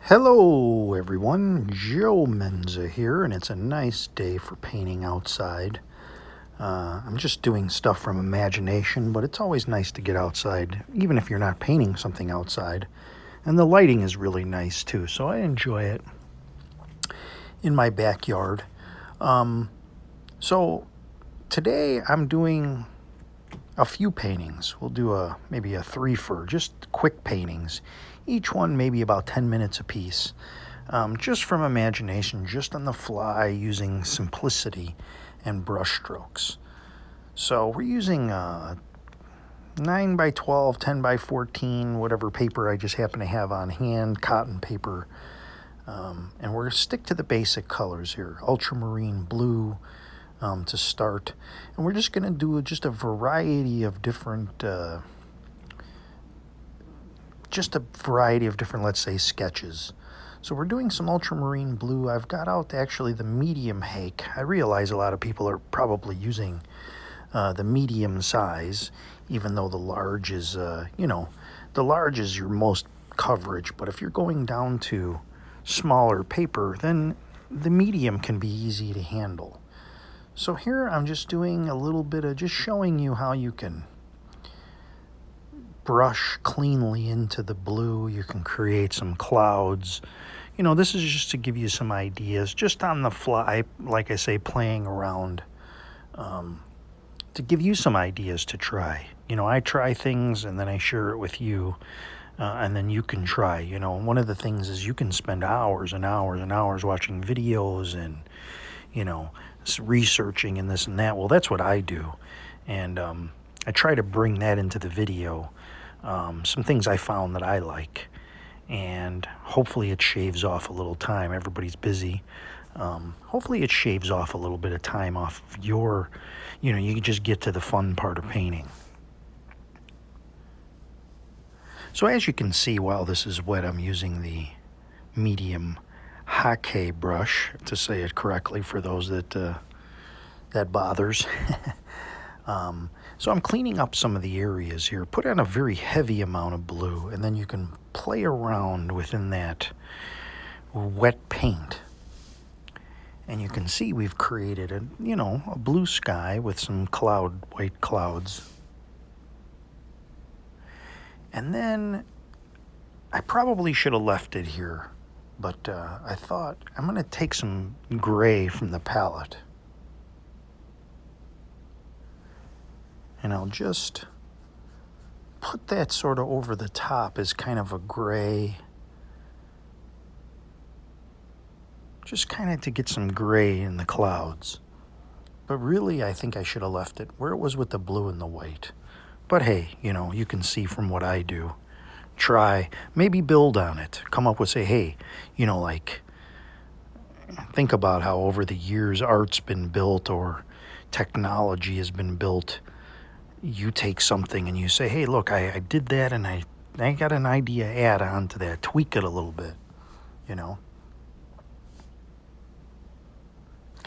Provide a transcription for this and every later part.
Hello everyone, Joe Menza here, and it's a nice day for painting outside. I'm just doing stuff from imagination, but it's always nice to get outside, even if you're not painting something outside. And the lighting is really nice too, so I enjoy it in my backyard. So today I'm doing a few paintings. We'll do maybe a three-fer, just quick paintings. Each one maybe about 10 minutes apiece. Just from imagination, just on the fly, using simplicity and brush strokes. So we're using 9 by 12, 10 by 14, whatever paper I just happen to have on hand, cotton paper. And we're going to stick to the basic colors here, ultramarine blue, to start, and we're just going to do just a variety of different let's say, sketches. So we're doing some ultramarine blue. I've got out actually the medium hake. I realize a lot of people are probably using the medium size, even though the large is the large is your most coverage. But if you're going down to smaller paper, then the medium can be easy to handle. So here I'm just doing a little bit of just showing you how you can brush cleanly into the blue. You can create some clouds. This is just to give you some ideas, just on the fly, like I say, playing around, to give you some ideas to try. I try things and then I share it with you, and then you can try. One of the things is you can spend hours and hours and hours watching videos and, researching and this and that. Well, that's what I do, and I try to bring that into the video, some things I found that I like, and hopefully it shaves off a little time. Everybody's busy. Hopefully it shaves off a little bit of time off of your, you can just get to the fun part of painting. So as you can see, while this is wet, I'm using the medium hake brush, to say it correctly for those that bothers. So I'm cleaning up some of the areas here. Put on a very heavy amount of blue, and then you can play around within that wet paint. And you can see we've created a blue sky with some white clouds. And then I probably should have left it here, but I thought I'm going to take some gray from the palette, and I'll just put that sort of over the top as kind of a gray, just kind of to get some gray in the clouds. But really, I think I should have left it where it was with the blue and the white. But hey, you can see from what I do. Try, maybe build on it. Come up with, say, hey, think about how over the years art's been built or technology has been built. You take something and you say, hey, look, I did that, and I got an idea, add on to that, tweak it a little bit,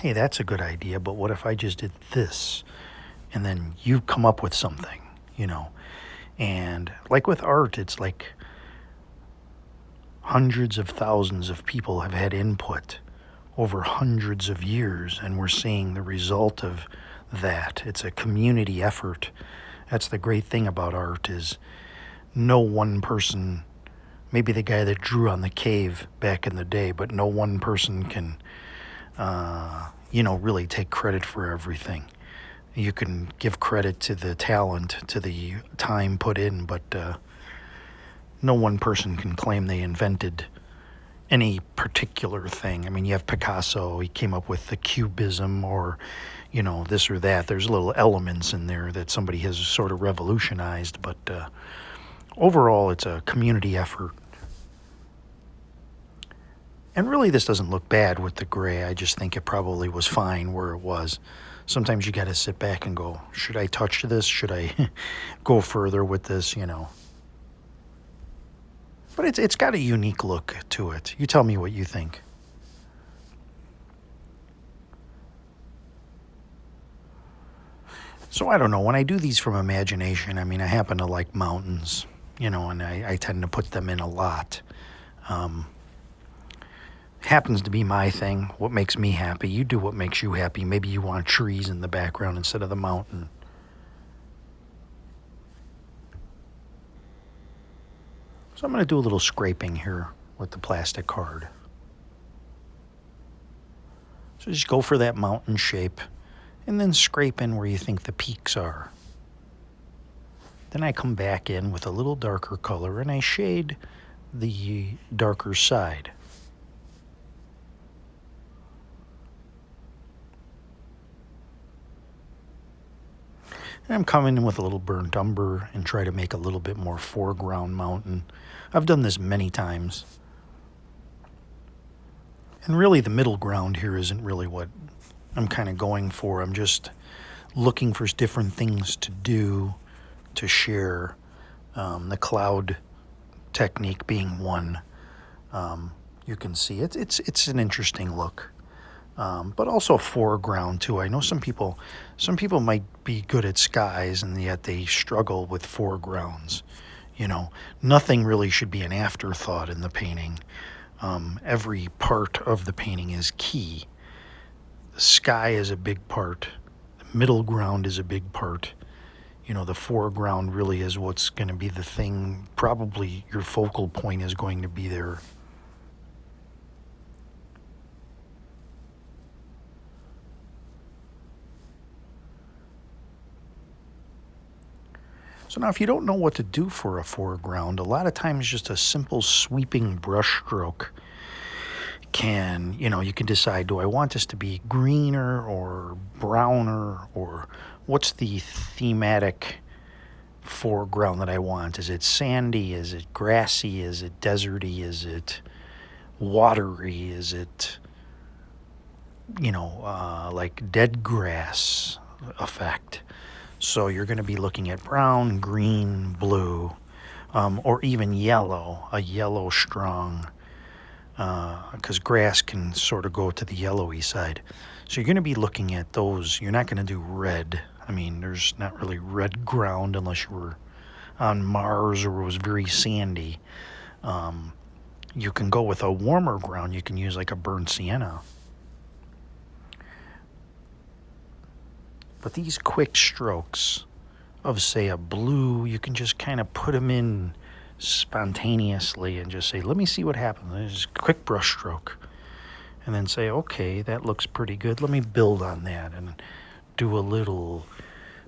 Hey, that's a good idea, but what if I just did this? And then you come up with something, And like with art, it's like hundreds of thousands of people have had input over hundreds of years, and we're seeing the result of that. It's a community effort. That's the great thing about art, is no one person, maybe the guy that drew on the cave back in the day, but no one person can, really take credit for everything. You can give credit to the talent, to the time put in, but no one person can claim they invented any particular thing. I mean, you have Picasso, he came up with the cubism, or, this or that. There's little elements in there that somebody has sort of revolutionized, but overall it's a community effort. And really, this doesn't look bad with the gray. I just think it probably was fine where it was. Sometimes you got to sit back and go, should I touch this? Should I go further with this, But it's got a unique look to it. You tell me what you think. So I don't know. When I do these from imagination, I happen to like mountains, and I tend to put them in a lot. Happens to be my thing, what makes me happy. You do what makes you happy. Maybe you want trees in the background instead of the mountain. So I'm going to do a little scraping here with the plastic card. So just go for that mountain shape and then scrape in where you think the peaks are. Then I come back in with a little darker color and I shade the darker side. And I'm coming in with a little burnt umber and try to make a little bit more foreground mountain. I've done this many times. And really the middle ground here isn't really what I'm kind of going for. I'm just looking for different things to do, to share. The cloud technique being one. You can see it's an interesting look. But also foreground too. I know some people might be good at skies and yet they struggle with foregrounds. You know, nothing really should be an afterthought in the painting. Every part of the painting is key. The sky is a big part. The middle ground is a big part. You know, the foreground really is what's going to be the thing. Probably your focal point is going to be there. So now if you don't know what to do for a foreground, a lot of times just a simple sweeping brush stroke can, you can decide, do I want this to be greener or browner, or what's the thematic foreground that I want? Is it sandy? Is it grassy? Is it deserty? Is it watery? Is it, like dead grass effect? So you're going to be looking at brown, green, blue, or even yellow, a yellow strong, because grass can sort of go to the yellowy side. So you're going to be looking at those. You're not going to do red. I mean, there's not really red ground unless you were on Mars or it was very sandy. You can go with a warmer ground. You can use like a burnt sienna. But these quick strokes of, say, a blue, you can just kind of put them in spontaneously and just say, let me see what happens. Just a quick brush stroke. And then say, okay, that looks pretty good. Let me build on that and do a little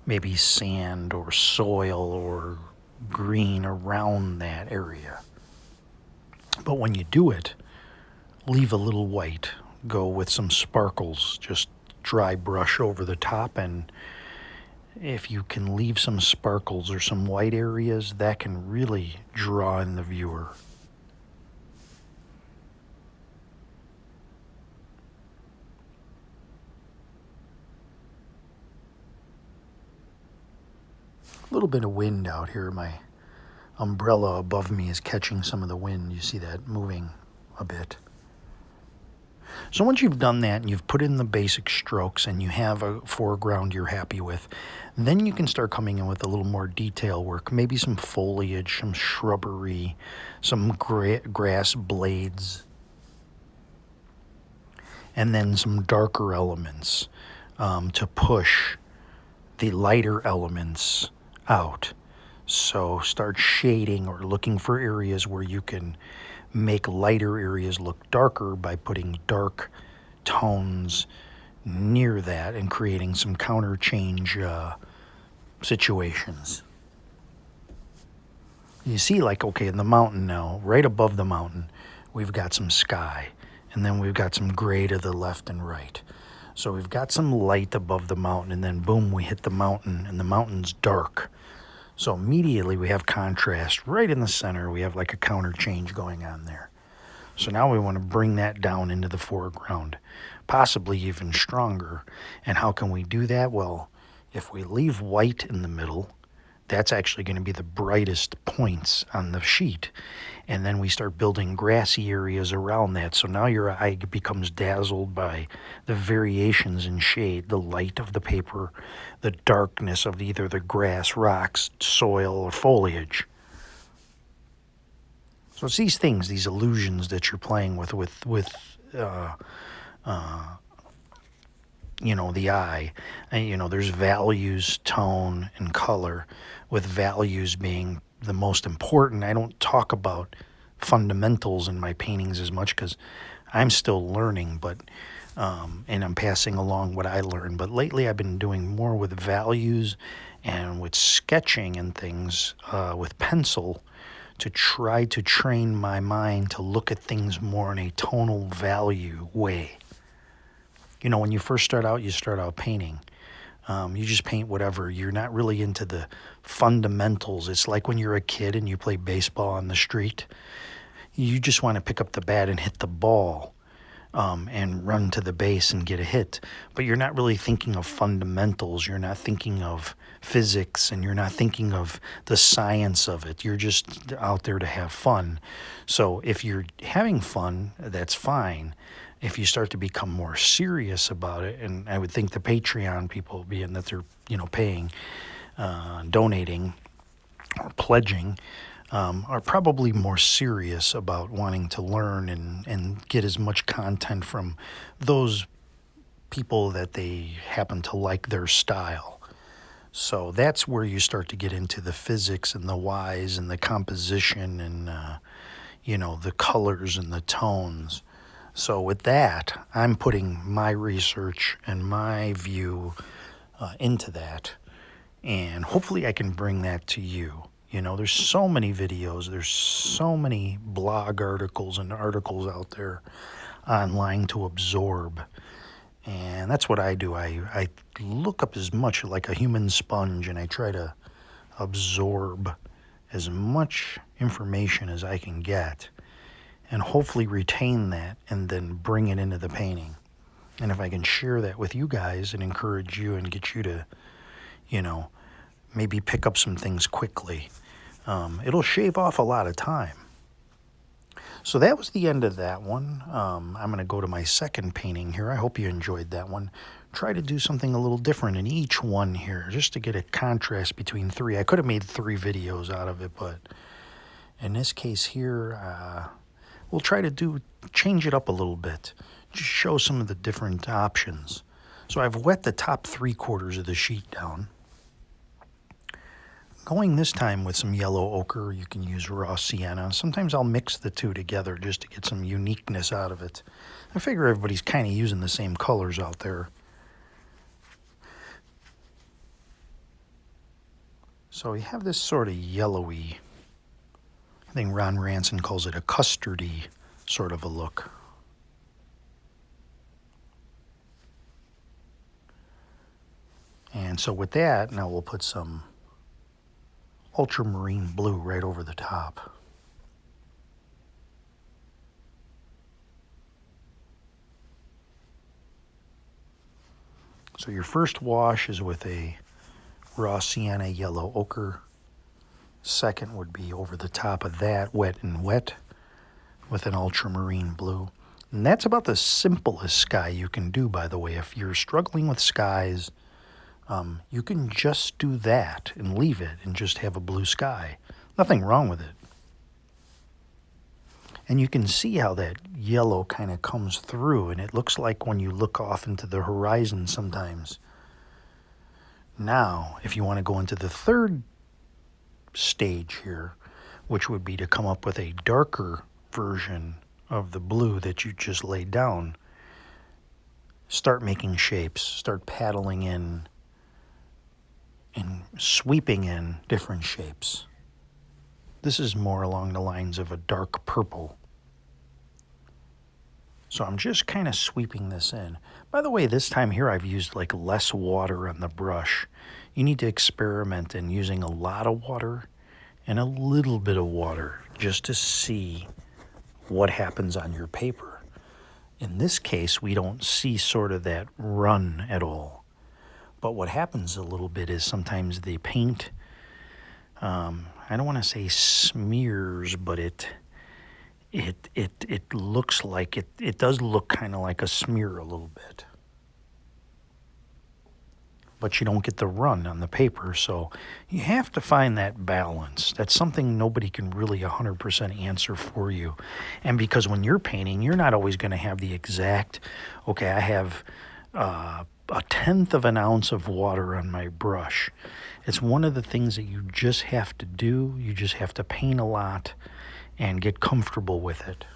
maybe sand or soil or green around that area. But when you do it, leave a little white. Go with some sparkles, just dry brush over the top, and if you can leave some sparkles or some white areas, that can really draw in the viewer. A little bit of wind out here. My umbrella above me is catching some of the wind. You see that moving a bit. So once you've done that and you've put in the basic strokes and you have a foreground you're happy with, then you can start coming in with a little more detail work, maybe some foliage, some shrubbery, some grass blades, and then some darker elements to push the lighter elements out. So start shading or looking for areas where you can make lighter areas look darker by putting dark tones near that and creating some counter change situations. You see, like, okay, in the mountain now, right above the mountain, we've got some sky, and then we've got some gray to the left and right. So we've got some light above the mountain, and then boom, we hit the mountain, and the mountain's dark. So immediately we have contrast right in the center. We have like a counter change going on there. So now we want to bring that down into the foreground, possibly even stronger. And how can we do that? Well, if we leave white in the middle, that's actually going to be the brightest points on the sheet. And then we start building grassy areas around that. So now your eye becomes dazzled by the variations in shade, the light of the paper, the darkness of either the grass, rocks, soil, or foliage. So it's these things, these illusions that you're playing with you know, the eye. And, you know, there's values, tone, and color, with values being the most important. I don't talk about fundamentals in my paintings as much because I'm still learning, but and I'm passing along what I learned. But lately I've been doing more with values and with sketching and things with pencil, to try to train my mind to look at things more in a tonal value way. You know, when you first start out, you start out painting. You just paint whatever. You're not really into the fundamentals. It's like when you're a kid and you play baseball on the street. You just want to pick up the bat and hit the ball, and run to the base and get a hit. But you're not really thinking of fundamentals. You're not thinking of physics, and you're not thinking of the science of it. You're just out there to have fun. So if you're having fun, that's fine. If you start to become more serious about it, and I would think the Patreon people, being that they're, you know, paying, donating, or pledging, are probably more serious about wanting to learn and get as much content from those people that they happen to like their style. So that's where you start to get into the physics and the whys and the composition and, you know, the colors and the tones. So with that, I'm putting my research and my view into that, and hopefully I can bring that to you. You know, there's so many videos, there's so many blog articles and articles out there online to absorb. And that's what I do. I look up as much like a human sponge, and I try to absorb as much information as I can get, and hopefully retain that and then bring it into the painting. And if I can share that with you guys and encourage you and get you to, you know, maybe pick up some things quickly, it'll shave off a lot of time. So that was the end of that one. I'm going to go to my second painting here. I hope you enjoyed that one. Try to do something a little different in each one here, just to get a contrast between three. I could have made 3 videos out of it, but in this case here, we'll try to change it up a little bit. Just show some of the different options. So I've wet the top 3/4 of the sheet down. Going this time with some yellow ochre. You can use raw sienna. Sometimes I'll mix the two together just to get some uniqueness out of it. I figure everybody's kind of using the same colors out there. So you have this sort of yellowy, I think Ron Ranson calls it a custardy sort of a look. And so with that, now we'll put some ultramarine blue right over the top. So your first wash is with a raw sienna yellow ochre. Second would be over the top of that, wet and wet, with an ultramarine blue. And that's about the simplest sky you can do, by the way. If you're struggling with skies, you can just do that and leave it and just have a blue sky. Nothing wrong with it. And you can see how that yellow kind of comes through, and it looks like when you look off into the horizon sometimes. Now, if you want to go into the third stage here, which would be to come up with a darker version of the blue that you just laid down, start making shapes, start paddling in and sweeping in different shapes. This is more along the lines of a dark purple. So I'm just kind of sweeping this in. By the way, this time here I've used like less water on the brush. You need to experiment in using a lot of water and a little bit of water just to see what happens on your paper. In this case, we don't see sort of that run at all. But what happens a little bit is sometimes the paint, I don't want to say smears, but it looks like it does look kind of like a smear a little bit. but you don't get the run on the paper. So you have to find that balance. That's something nobody can really 100% answer for you. And because when you're painting, you're not always going to have the exact, okay, I have a tenth of an ounce of water on my brush. It's one of the things that you just have to do. You just have to paint a lot and get comfortable with it.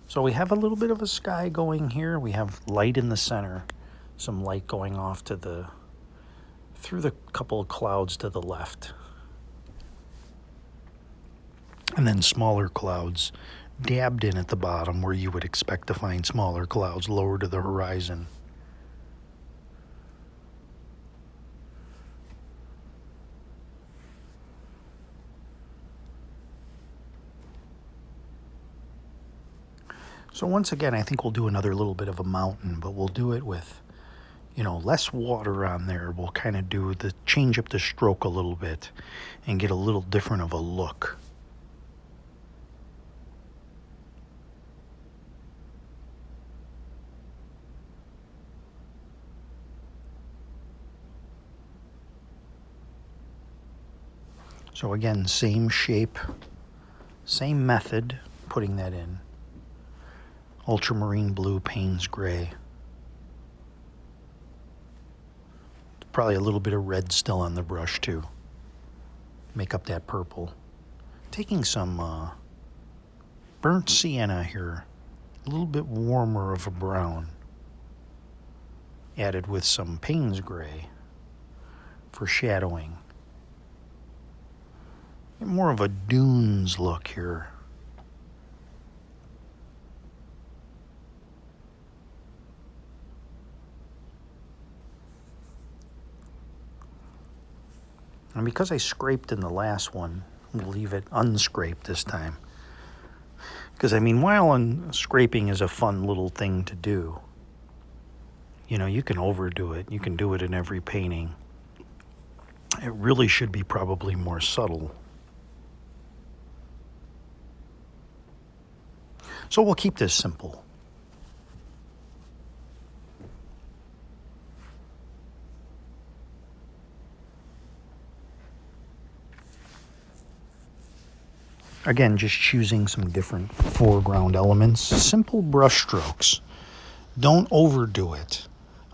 So we have a little bit of a sky going here. We have light in the center, some light going off to through the couple of clouds to the left. And then smaller clouds dabbed in at the bottom where you would expect to find smaller clouds lower to the horizon. So once again, I think we'll do another little bit of a mountain, but we'll do it with, less water on there. We'll kind of change up the stroke a little bit and get a little different of a look. So again, same shape, same method, putting that in. Ultramarine blue, Payne's gray. Probably a little bit of red still on the brush too. Make up that purple. Taking some burnt sienna here, a little bit warmer of a brown. Added with some Payne's gray for shadowing. More of a dunes look here. And because I scraped in the last one, we'll leave it unscraped this time. Because, while scraping is a fun little thing to do, you can overdo it. You can do it in every painting. It really should be probably more subtle. So we'll keep this simple. Again, just choosing some different foreground elements. Simple brush strokes. Don't overdo it.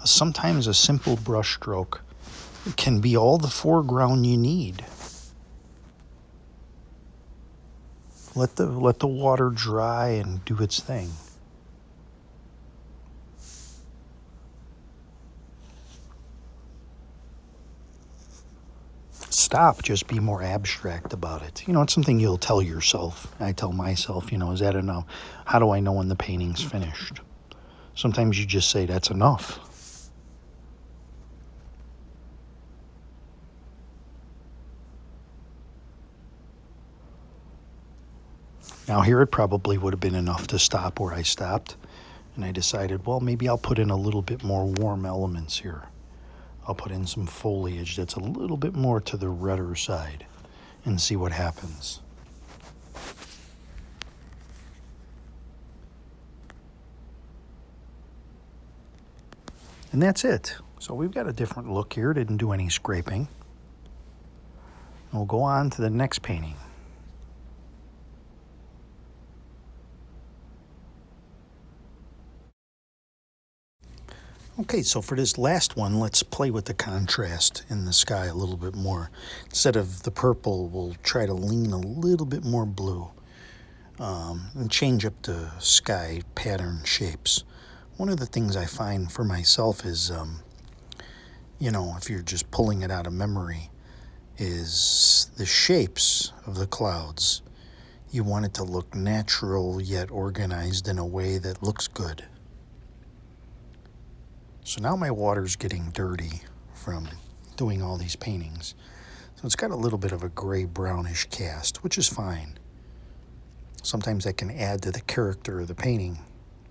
Sometimes a simple brush stroke can be all the foreground you need. Let the water dry and do its thing. Stop, just be more abstract about it. It's something you'll tell yourself. I tell myself, is that enough? How do I know when the painting's finished? Sometimes you just say, that's enough. Now here it probably would have been enough to stop where I stopped. And I decided, well, maybe I'll put in a little bit more warm elements here. I'll put in some foliage that's a little bit more to the redder side and see what happens. And that's it. So we've got a different look here. Didn't do any scraping. We'll go on to the next painting. Okay, so for this last one, let's play with the contrast in the sky a little bit more. Instead of the purple, we'll try to lean a little bit more blue and change up the sky pattern shapes. One of the things I find for myself is, if you're just pulling it out of memory, is the shapes of the clouds. You want it to look natural yet organized in a way that looks good. So now my water's getting dirty from doing all these paintings. So it's got a little bit of a gray-brownish cast, which is fine. Sometimes that can add to the character of the painting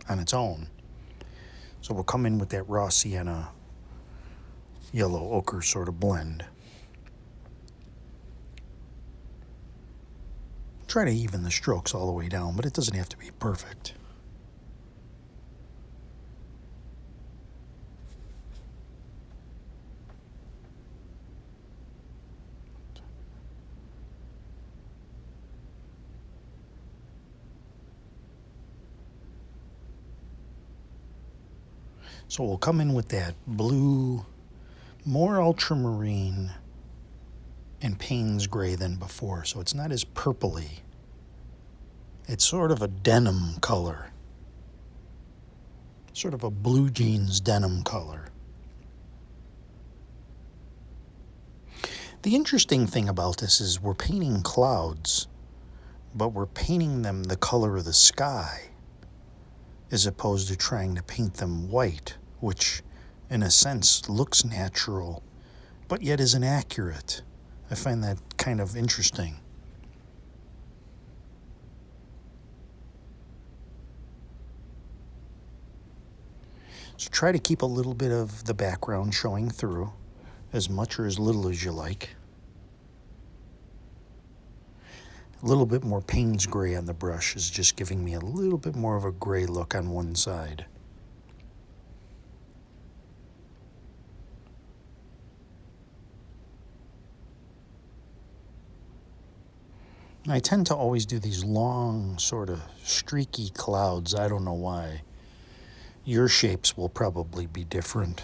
on its own. So we'll come in with that raw sienna, yellow ochre sort of blend. Try to even the strokes all the way down, but it doesn't have to be perfect. So we'll come in with that blue, more ultramarine and Payne's gray than before. So it's not as purpley. It's sort of a denim color. Sort of a blue jeans denim color. The interesting thing about this is we're painting clouds, but we're painting them the color of the sky, as opposed to trying to paint them white, which in a sense looks natural, but yet isn't accurate. I find that kind of interesting. So try to keep a little bit of the background showing through, as much or as little as you like. A little bit more Payne's gray on the brush is just giving me a little bit more of a gray look on one side. And I tend to always do these long, sort of streaky clouds. I don't know why. Your shapes will probably be different.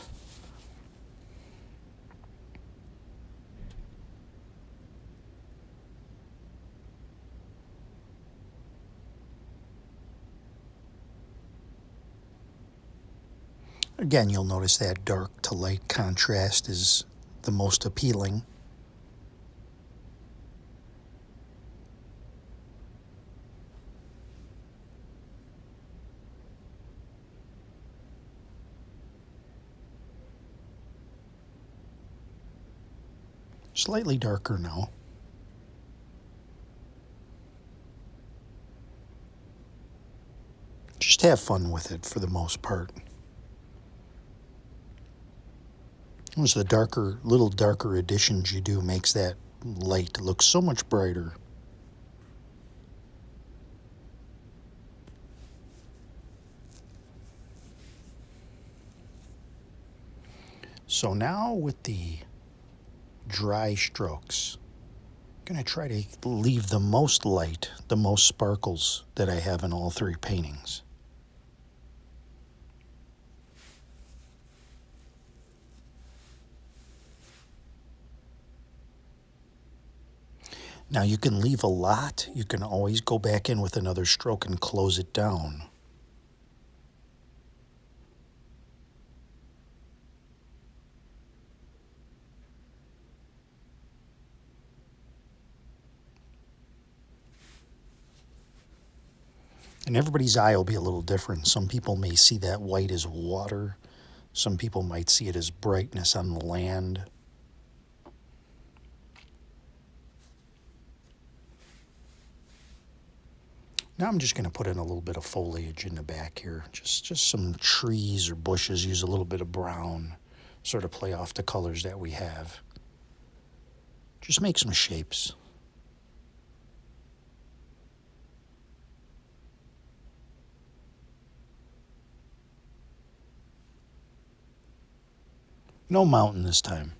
Again, you'll notice that dark to light contrast is the most appealing. Slightly darker now. Just have fun with it for the most part. As the little darker additions you do makes that light look so much brighter. So now with the dry strokes, I'm going to try to leave the most light, the most sparkles that I have in all three paintings. Now you can leave a lot. You can always go back in with another stroke and close it down. And everybody's eye will be a little different. Some people may see that white as water. Some people might see it as brightness on the land. Now I'm just going to put in a little bit of foliage in the back here. Just some trees or bushes. Use a little bit of brown. Sort of play off the colors that we have. Just make some shapes. No mountain this time.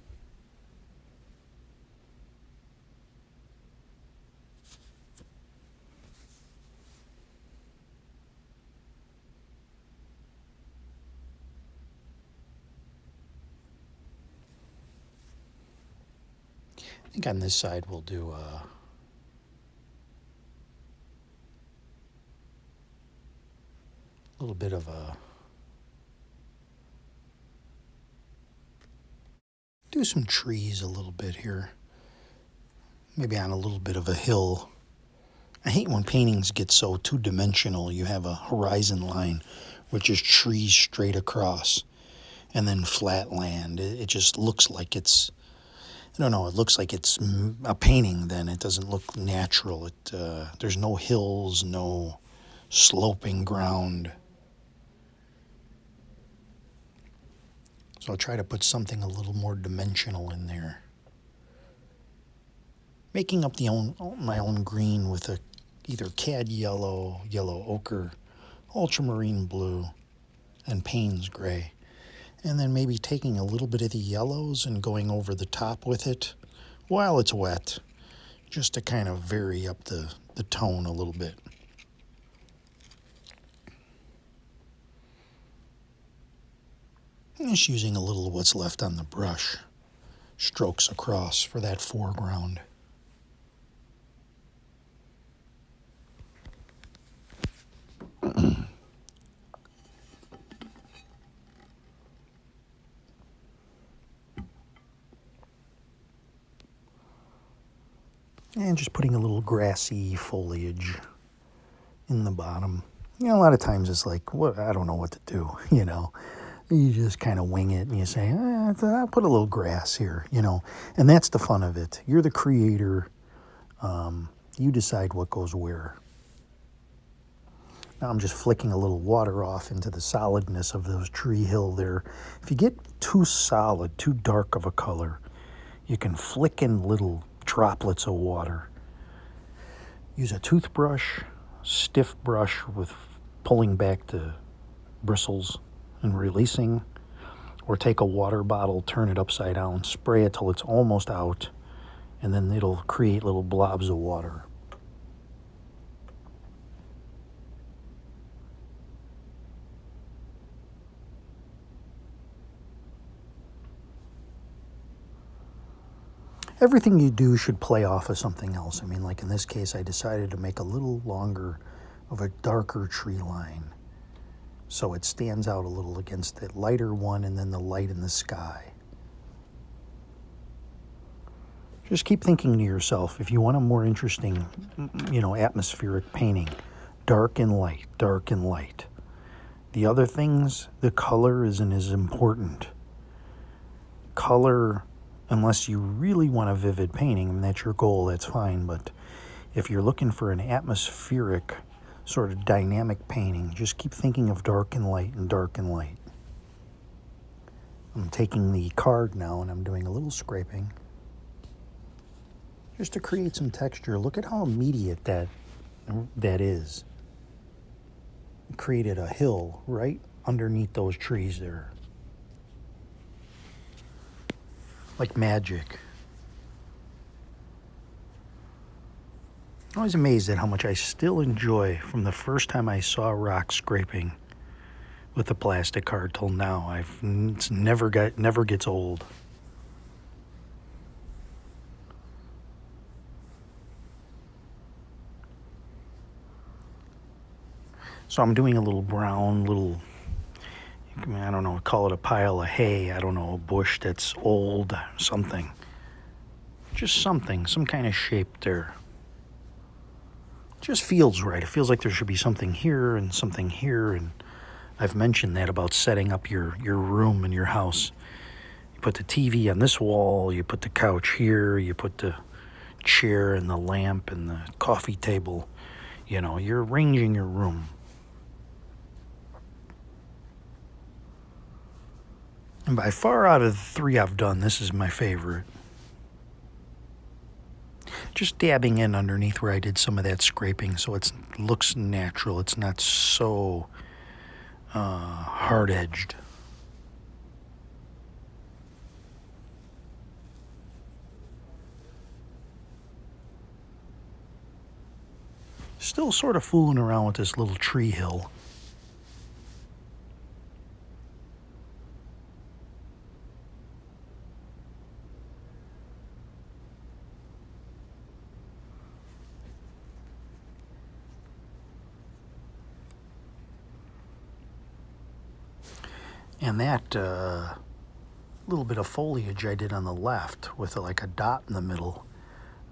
I think on this side we'll do a little bit of a... Do some trees a little bit here. Maybe on a little bit of a hill. I hate when paintings get so two-dimensional. You have a horizon line, which is trees straight across, and then flat land. It just looks like it's... I don't know, it looks like it's a painting then. It doesn't look natural. There's no hills, no sloping ground. So I'll try to put something a little more dimensional in there. Making up my own green with either cad yellow, yellow ochre, ultramarine blue, and Payne's gray. And then maybe taking a little bit of the yellows and going over the top with it while it's wet, just to kind of vary up the tone a little bit. Just using a little of what's left on the brush, strokes across for that foreground. And just putting a little grassy foliage in the bottom. You know, a lot of times it's like, what? I don't know what to do, you know. You just kind of wing it and you say, I'll put a little grass here, you know. And that's the fun of it. You're the creator. You decide what goes where. Now I'm just flicking a little water off into the solidness of those tree hill there. If you get too solid, too dark of a color, you can flick in little droplets of water. Use a toothbrush, stiff brush with pulling back the bristles and releasing, or take a water bottle, turn it upside down, spray it till it's almost out, and then it'll create little blobs of water. Everything you do should play off of something else. I mean, like in this case, I decided to make a little longer of a darker tree line, so it stands out a little against the lighter one and then the light in the sky. Just keep thinking to yourself, if you want a more interesting, you know, atmospheric painting, dark and light, dark and light. The other things, the color isn't as important. Color, unless you really want a vivid painting, and that's your goal, that's fine. But if you're looking for an atmospheric, sort of dynamic painting, just keep thinking of dark and light and dark and light. I'm taking the card now and I'm doing a little scraping just to create some texture. Look at how immediate that is. It created a hill right underneath those trees there. Like magic. I'm always amazed at how much I still enjoy from the first time I saw rock scraping with the plastic card till now. It's never gets old. So I'm doing a little brown, I don't know, call it a pile of hay, I don't know, a bush that's old, something. Just something, some kind of shape there. Just feels right. It feels like there should be something here, and I've mentioned that about setting up your room in your house. You put the TV on this wall, you put the couch here, you put the chair and the lamp and the coffee table. You know, you're arranging your room. And by far out of the three I've done, this is my favorite. Just dabbing in underneath where I did some of that scraping so it looks natural. It's not so hard-edged. Still sort of fooling around with this little tree hill. And that little bit of foliage I did on the left with like a dot in the middle,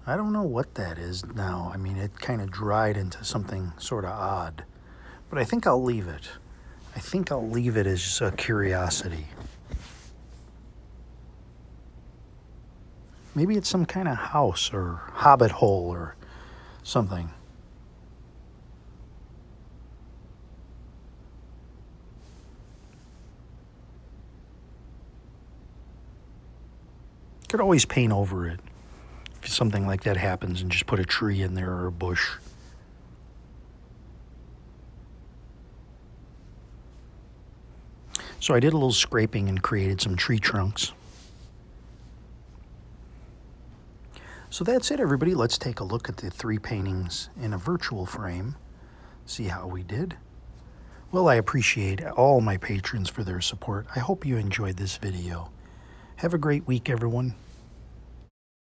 I don't know what that is now. I mean, it kind of dried into something sort of odd. But I think I'll leave it. I think I'll leave it as a curiosity. Maybe it's some kind of house or hobbit hole or something. Could always paint over it if something like that happens and just put a tree in there or a bush. So I did a little scraping and created some tree trunks. So that's it, everybody. Let's take a look at the three paintings in a virtual frame, see how we did. Well, I appreciate all my patrons for their support. I hope you enjoyed this video. Have a great week, everyone.